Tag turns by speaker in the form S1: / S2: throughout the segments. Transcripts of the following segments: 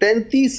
S1: 33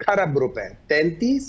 S1: 33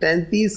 S1: 33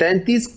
S1: 33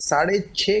S1: 6.5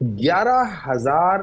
S1: 11,000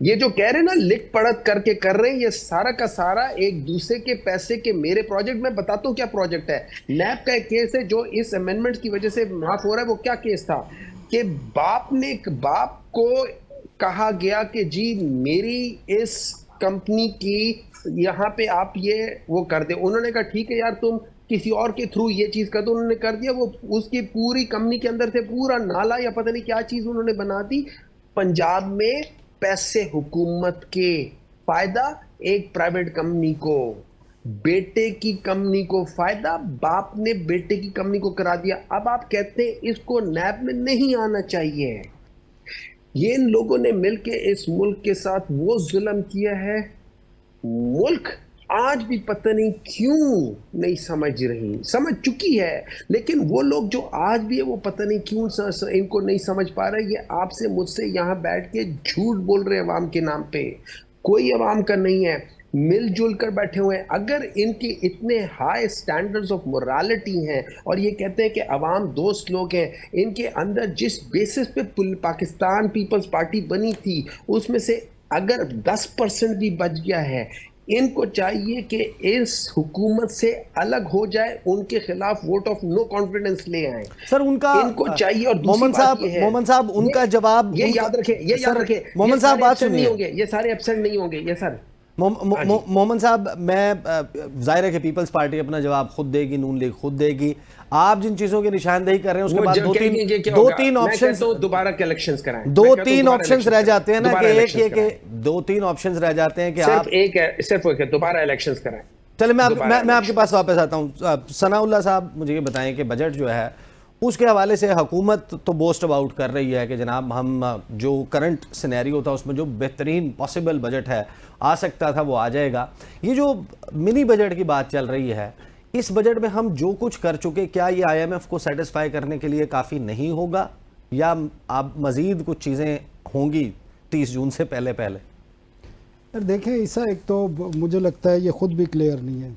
S1: یہ جو کہہ رہے ہیں نا لکھ پڑھت کر کے کر رہے ہیں، یہ سارا کا سارا ایک دوسرے کے پیسے کے میرے پروجیکٹ میں بتاتا ہوں کیا پروجیکٹ ہے. نیب کا ایک کیس ہے جو اس امینڈمنٹ کی وجہ سے معاف ہو رہا ہے. وہ کیا کیس تھا کہ باپ کو کہا گیا کہ جی میری اس کمپنی کی یہاں پہ آپ یہ وہ کر دیں. انہوں نے کہا ٹھیک ہے یار تم کسی اور کے تھرو یہ چیز کر دو. انہوں نے کر دیا. وہ اس کی پوری کمپنی کے اندر سے پورا نالا یا پتہ نہیں کیا چیز انہوں نے بنا دی. پنجاب میں پیسے حکومت کے، فائدہ ایک پرائیویٹ کمپنی کو، بیٹے کی کمپنی کو فائدہ، باپ نے بیٹے کی کمپنی کو کرا دیا. اب آپ کہتے ہیں اس کو نیب میں نہیں آنا چاہیے. یہ ان لوگوں نے مل کے اس ملک کے ساتھ وہ ظلم کیا ہے. ملک آج بھی پتہ نہیں کیوں نہیں سمجھ چکی ہے، لیکن وہ لوگ جو آج بھی ہے وہ پتہ نہیں کیوں ان کو نہیں سمجھ پا رہے. یہ آپ سے مجھ سے یہاں بیٹھ کے جھوٹ بول رہے عوام کے نام پہ. کوئی عوام کا نہیں ہے، مل جل کر بیٹھے ہوئے ہیں. اگر ان کے اتنے ہائی سٹینڈرڈز آف مورالٹی ہیں اور یہ کہتے ہیں کہ عوام دوست لوگ ہیں، ان کے اندر جس بیسس پہ پاکستان پیپلز پارٹی بنی تھی اس میں سے اگر 10% بھی بچ گیا ہے، ان کو چاہیے کہ اس حکومت سے الگ ہو جائے، ان کے خلاف ووٹ آف نو کانفیڈنس لے آئیں.
S2: سر ان کا
S1: ان کو چاہیے. اور دوسری بات یہ ہے
S2: مومن صاحب ان کا جواب
S1: یہ یاد رکھیں
S2: مومن صاحب بات سنیے،
S1: یہ سارے ایبسنٹ نہیں ہوں گے. یہ سر
S2: مومن صاحب میں ظاہر ہے کہ پیپلز پارٹی اپنا جواب خود دے گی، نون لیگ خود دے گی. آپ جن چیزوں کی نشاندہی کر رہے ہیں اس کے بعد دو تین آپشنز
S1: دوبارہ کے الیکشنز کرائیں.
S2: دو تین آپشنز رہ جاتے ہیں نا کہ ایک یہ کہ دو تین آپشنز رہ جاتے ہیں کہ آپ
S1: صرف ایک دوبارہ الیکشنز کرائیں.
S2: چلے میں آپ کے پاس واپس آتا ہوں. ثناء اللہ صاحب مجھے یہ بتائیں کہ بجٹ جو ہے اس کے حوالے سے حکومت تو بوسٹ اباؤٹ کر رہی ہے کہ جناب ہم جو کرنٹ سینیریو تھا اس میں جو بہترین پاسبل بجٹ ہے آ سکتا تھا وہ آ جائے گا. یہ جو منی بجٹ کی بات چل رہی ہے، اس بجٹ میں ہم جو کچھ کر چکے کیا یہ آئی ایم ایف کو سیٹسفائی کرنے کے لیے کافی نہیں ہوگا یا اب مزید کچھ چیزیں ہوں گی 30 جون سے پہلے؟
S3: دیکھیں عیسیٰ، ایک تو مجھے لگتا ہے یہ خود بھی کلیئر نہیں ہے.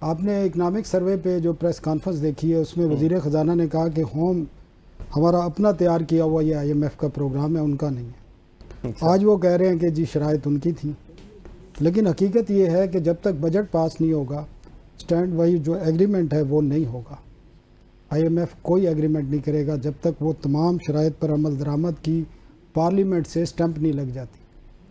S3: آپ نے اکنامک سروے پہ جو پریس کانفرنس دیکھی ہے اس میں وزیر خزانہ نے کہا کہ ہمارا اپنا تیار کیا ہوا یہ آئی ایم ایف کا پروگرام ہے، ان کا نہیں ہے. آج وہ کہہ رہے ہیں کہ جی شرائط ان کی تھیں، لیکن حقیقت یہ ہے کہ جب تک بجٹ پاس نہیں ہوگا اسٹینڈ وہی جو ایگریمنٹ ہے وہ نہیں ہوگا. آئی ایم ایف کوئی ایگریمنٹ نہیں کرے گا جب تک وہ تمام شرائط پر عمل درآمد کی پارلیمنٹ سے سٹیمپ نہیں لگ جاتی.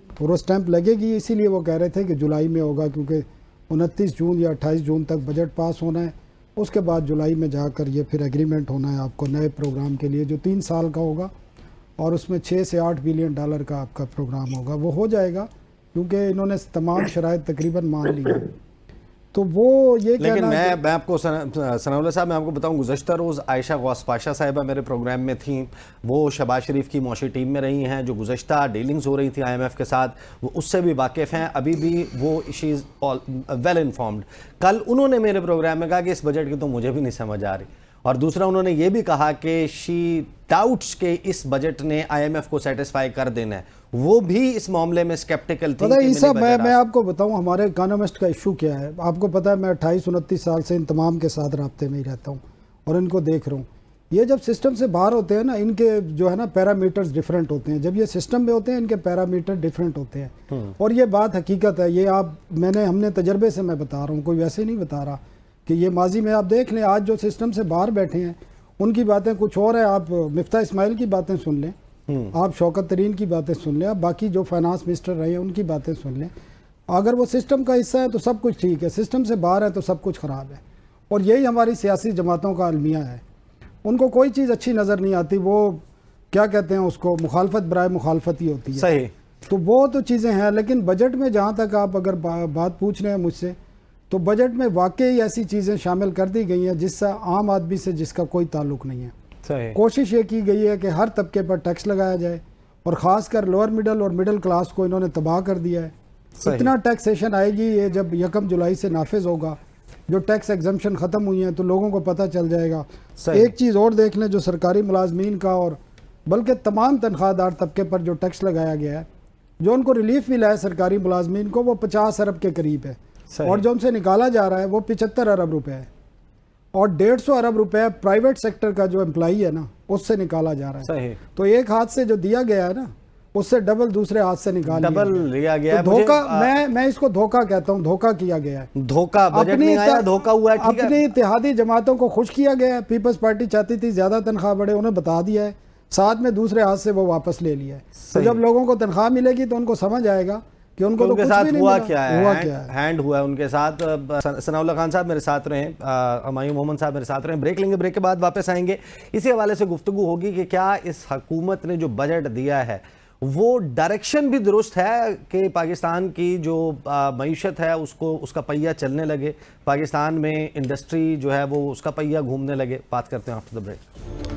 S3: اور وہ سٹیمپ لگے گی، اسی لیے وہ کہہ رہے تھے کہ جولائی میں ہوگا، کیونکہ 29 جون یا 28 جون تک بجٹ پاس ہونا ہے. اس کے بعد جولائی میں جا کر یہ پھر ایگریمنٹ ہونا ہے آپ کو نئے پروگرام کے لیے جو 3 سال کا ہوگا اور اس میں 6 سے 8 بلین ڈالر کا آپ کا پروگرام ہوگا. وہ ہو جائے گا کیونکہ انہوں نے تمام شرائط تقریباً مان لی ہیں. تو وہ یہ
S2: لیکن میں آپ کو ثناء اللہ صاحب میں آپ کو بتاؤں، گزشتہ روز عائشہ غوث پاشا صاحبہ میرے پروگرام میں تھیں. وہ شہباز شریف کی معاشی ٹیم میں رہی ہیں. جو گزشتہ ڈیلنگز ہو رہی تھی آئی ایم ایف کے ساتھ وہ اس سے بھی واقف ہیں. ابھی بھی وہ شی از ویل انفارمڈ. کل انہوں نے میرے پروگرام میں کہا کہ اس بجٹ کی تو مجھے بھی نہیں سمجھ آ رہی. اور دوسرا انہوں نے یہ بھی کہا کہ شی ڈاؤٹس کہ اس بجٹ نے آئی ایم ایف کو سیٹسفائی کر دینا ہے. وہ بھی اس معاملے میں سکیپٹیکل تھی.
S3: پتہ عیسیٰ میں آپ کو بتاؤں ہمارے اکانومسٹ کا ایشو کیا ہے. آپ کو پتہ ہے میں 28-29 سال سے ان تمام کے ساتھ رابطے میں ہی رہتا ہوں اور ان کو دیکھ رہا ہوں. یہ جب سسٹم سے باہر ہوتے ہیں نا ان کے جو ہے نا پیرامیٹرز ڈیفرنٹ ہوتے ہیں. جب یہ سسٹم میں ہوتے ہیں ان کے پیرامیٹر ڈیفرنٹ ہوتے ہیں. اور یہ بات حقیقت ہے. یہ ہم نے تجربے سے میں بتا رہا ہوں، کوئی ویسے نہیں بتا رہا کہ یہ ماضی میں آپ دیکھ لیں. آج جو سسٹم سے باہر بیٹھے ہیں ان کی باتیں کچھ اور ہیں. آپ مفتاح اسماعیل کی باتیں سن لیں، آپ شوکت ترین کی باتیں سن لیں، آپ باقی جو فائنانس منسٹر رہے ہیں ان کی باتیں سن لیں. اگر وہ سسٹم کا حصہ ہے تو سب کچھ ٹھیک ہے، سسٹم سے باہر ہے تو سب کچھ خراب ہے. اور یہی ہماری سیاسی جماعتوں کا المیہ ہے. ان کو کوئی چیز اچھی نظر نہیں آتی. وہ کیا کہتے ہیں اس کو، مخالفت برائے مخالفت ہی ہوتی ہے.
S2: صحیح.
S3: تو وہ تو چیزیں ہیں. لیکن بجٹ میں جہاں تک آپ اگر بات پوچھ رہے ہیں مجھ سے، تو بجٹ میں واقعی ایسی چیزیں شامل کر دی گئی ہیں جس سے عام آدمی سے جس کا کوئی تعلق نہیں ہے. کوشش یہ کی گئی ہے کہ ہر طبقے پر ٹیکس لگایا جائے اور خاص کر لوور مڈل اور مڈل کلاس کو انہوں نے تباہ کر دیا ہے. اتنا ٹیکسیشن آئے گی یہ جب 1 جولائی سے نافذ ہوگا. جو ٹیکس ایگزمپشن ختم ہوئی ہیں تو لوگوں کو پتہ چل جائے گا. ایک چیز اور دیکھ لیں، جو سرکاری ملازمین کا اور بلکہ تمام تنخواہ دار طبقے پر جو ٹیکس لگایا گیا ہے، جو ان کو ریلیف ملا ہے سرکاری ملازمین کو، وہ 50 ارب کے قریب ہے. اور جو ان سے نکالا جا رہا ہے وہ 75 ارب روپے ہے. اور 150 ارب روپے پرائیویٹ سیکٹر کا جو امپلائی ہے نا اس سے نکالا جا رہا ہے. تو ایک ہاتھ سے جو دیا گیا ہے نا اس سے ڈبل دوسرے ہاتھ سے نکال
S2: ڈبل لیا گیا ہے.
S3: تو دھوکہ میں اس کو دھوکہ کہتا ہوں, دھوکہ کیا گیا ہے.
S2: دھوکہ بجٹ نہیں آیا, دھوکہ ہوا ہے. ٹھیک ہے,
S3: اپنی اتحادی جماعتوں کو خوش کیا گیا ہے. پیپلز پارٹی چاہتی تھی زیادہ تنخواہ بڑھے, انہیں بتا دیا ہے, ساتھ میں دوسرے ہاتھ سے وہ واپس لے لیا ہے. تو جب لوگوں کو تنخواہ ملے گی تو ان کو سمجھ آئے گا کہ ان کو تو کچھ بھی نہیں
S2: ہوا
S3: ملا.
S2: کیا ہے, ہینڈ ہوا ہے ان کے ساتھ. ثناء اللہ خان صاحب میرے ساتھ رہیں, ہمایوں محمد صاحب میرے ساتھ رہیں. بریک لیں گے, بریک کے بعد واپس آئیں گے. اسی حوالے سے گفتگو ہوگی کہ کیا اس حکومت نے جو بجٹ دیا ہے وہ ڈائریکشن بھی درست ہے کہ پاکستان کی جو معیشت ہے اس کا پہیہ چلنے لگے, پاکستان میں انڈسٹری جو ہے وہ اس کا پہیہ گھومنے لگے. بات کرتے ہیں آفٹر دا بریک.